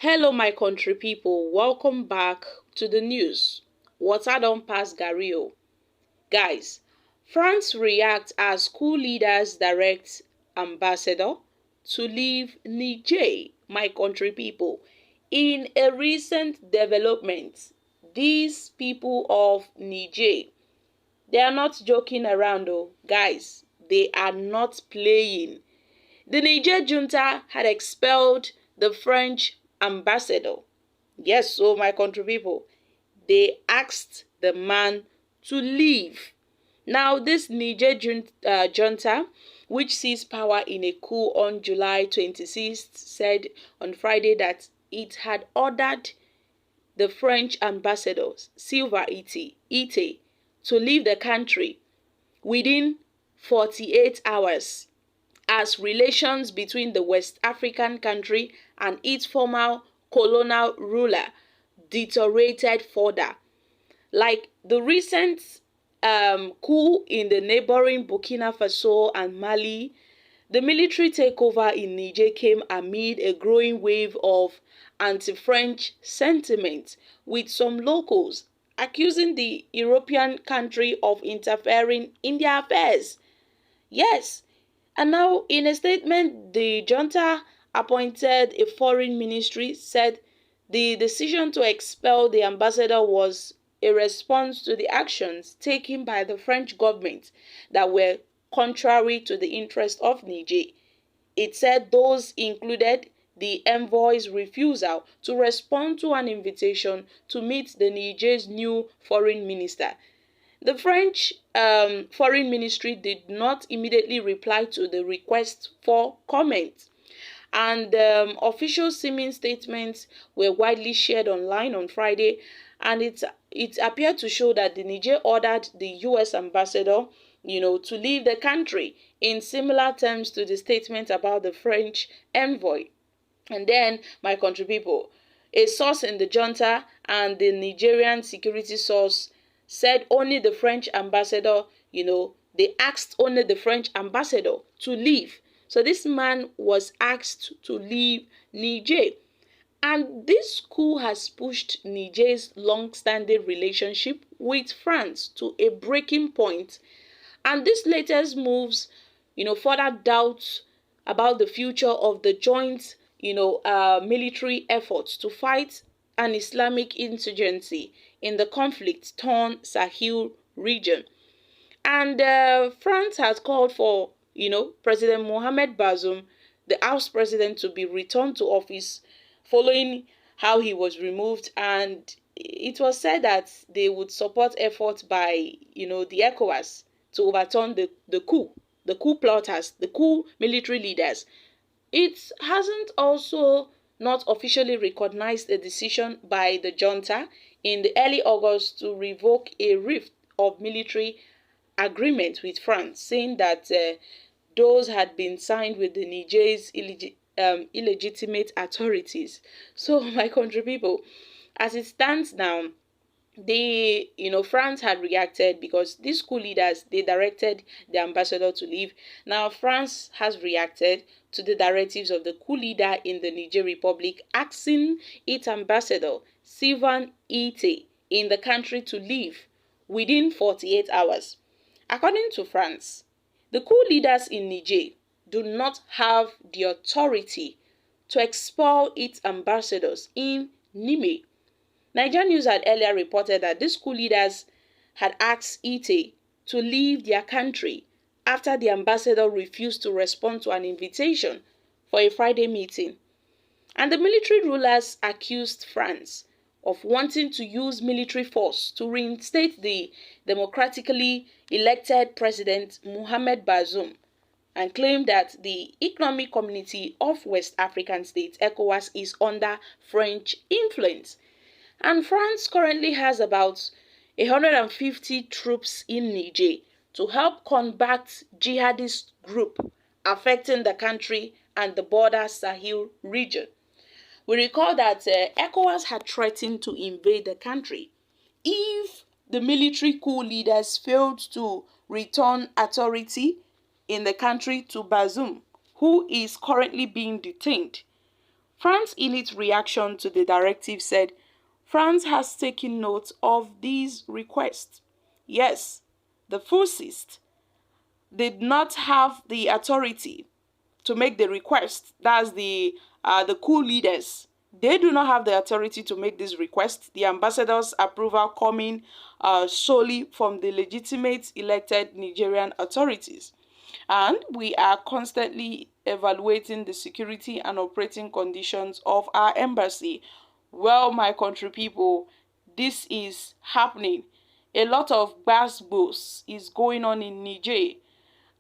Hello my country people, welcome back to the news. Water don pass garri o. Guys, France react as coup leaders direct ambassador to leave Niger, my country people. In a recent development, these people of Niger, they are not joking around o. Guys, they are not playing. The Niger Junta had expelled the French ambassador. Yes, so my country people, they asked the man to leave. Now, this Niger junta, which seized power in a coup on July 26th, said on Friday that it had ordered the French ambassador, Sylvain Ite, to leave the country within 48 hours. As relations between the West African country and its former colonial ruler deteriorated further. Like the recent coup in the neighboring Burkina Faso and Mali, the military takeover in Niger came amid a growing wave of anti-French sentiment, with some locals accusing the European country of interfering in their affairs. Yes, and now, in a statement, the junta appointed a foreign ministry said the decision to expel the ambassador was a response to the actions taken by the French government that were contrary to the interest of Niger. It said those included the envoy's refusal to respond to an invitation to meet the Niger's new foreign minister. The French foreign ministry did not immediately reply to the request for comment, and official seeming statements were widely shared online on Friday, and it appeared to show that the Niger ordered the U.S. ambassador, to leave the country in similar terms to the statement about the French envoy. And then, my country people, a source in the junta and the Nigerian security source said only the French ambassador, they asked only the French ambassador to leave. So this man was asked to leave Niger. And this coup has pushed Niger's long-standing relationship with France to a breaking point. And this latest moves, further doubts about the future of the joint, military efforts to fight an Islamic insurgency in the conflict-torn Sahel region. And France has called for, President Mohamed Bazoum, the House president, to be returned to office following how he was removed. And it was said that they would support efforts by, the ECOWAS to overturn the coup plotters, the coup military leaders. It hasn't also not officially recognized a decision by the junta in the early August to revoke a rift of military agreement with France, saying that those had been signed with the Niger's illegitimate authorities. So, my country people, as it stands now, France had reacted because these coup leaders, they directed the ambassador to leave. Now France has reacted to the directives of the coup leader in the Niger Republic, asking its ambassador Sylvain Ite in the country to leave within 48 hours. According to France, the coup leaders in Niger do not have the authority to expel its ambassadors in Niamey. Niger News had earlier reported that these coup leaders had asked Ite to leave their country after the ambassador refused to respond to an invitation for a Friday meeting. And the military rulers accused France of wanting to use military force to reinstate the democratically elected president Mohamed Bazoum, and claimed that the Economic Community of West African States, ECOWAS, is under French influence. And France currently has about 150 troops in Niger to help combat jihadist group affecting the country and the border Sahel region. We recall that ECOWAS had threatened to invade the country if the military coup leaders failed to return authority in the country to Bazoum, who is currently being detained. France's elite reaction to the directive said France has taken note of these requests. Yes, the fascists did not have the authority to make the request. That's the coup leaders. They do not have the authority to make this request. The ambassador's approval coming solely from the legitimate elected Nigerian authorities. And we are constantly evaluating the security and operating conditions of our embassy. Well, my country people, this is happening. A lot of gbas is going on in Niger,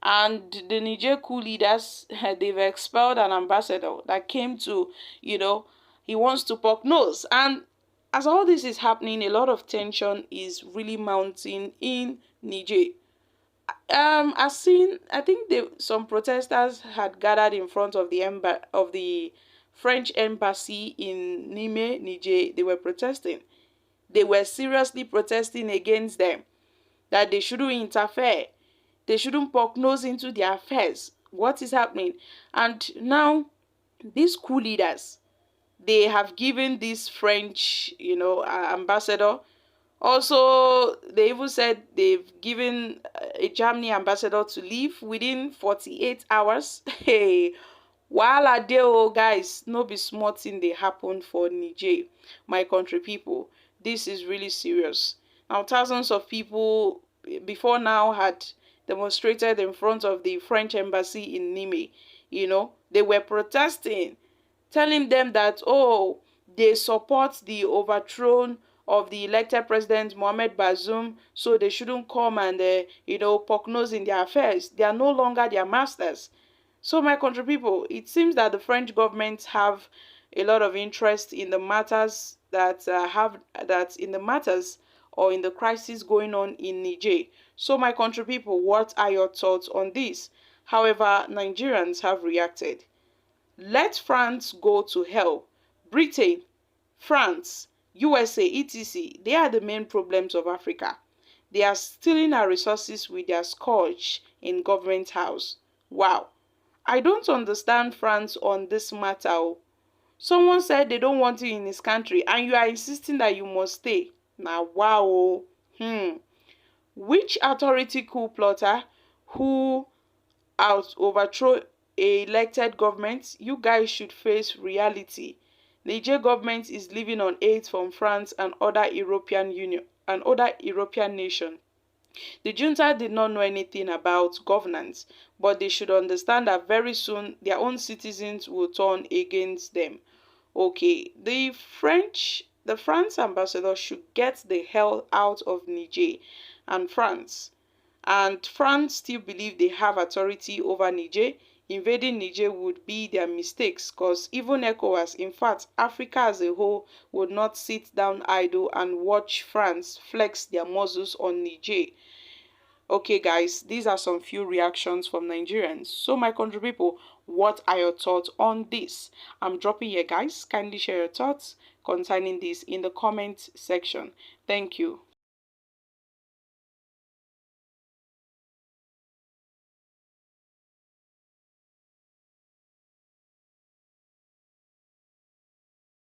and the Niger coup leaders, they've expelled an ambassador that came to, he wants to poke nose. And as all this is happening, a lot of tension is really mounting in Niger. I've seen, I think some protesters had gathered in front of the French embassy in Niamey, Niger. They were protesting. They were seriously protesting against them, that they shouldn't interfere. They shouldn't poke nose into their affairs. What is happening? And now, these coup leaders, they have given this French, ambassador. Also, they even said they've given a Germany ambassador to leave within 48 hours. Hey, while I deal, guys, no be small thing they happen for Niger, my country people. This is really serious. Now, thousands of people before now had demonstrated in front of the French embassy in Niamey. They were protesting, telling them that, oh, they support the overthrow of the elected president Mohamed Bazoum, so they shouldn't come and poke nose in their affairs. They are no longer their masters. So, my country people, it seems that the French government have a lot of interest in the matters or in the crisis going on in Niger. So, my country people, what are your thoughts on this? However, Nigerians have reacted. Let France go to hell. Britain, France, USA, etc. They are the main problems of Africa. They are stealing our resources with their scourge in government house. Wow. I don't understand France on this matter. Someone said they don't want you in his country and you are insisting that you must stay. Now, wow. Which authority coup plotter who overthrow a elected government? You guys should face reality. Niger government is living on aid from France and other European nations. The junta did not know anything about governance, but they should understand that very soon their own citizens will turn against them. Okay, the France ambassador should get the hell out of Niger and France. And France still believe they have authority over Niger. Invading Niger would be their mistakes, because even ECOWAS, in fact, Africa as a whole, would not sit down idle and watch France flex their muscles on Niger. Okay, guys, these are some few reactions from Nigerians. So, my country people, what are your thoughts on this? I'm dropping here, guys. Kindly share your thoughts concerning this in the comment section. Thank you.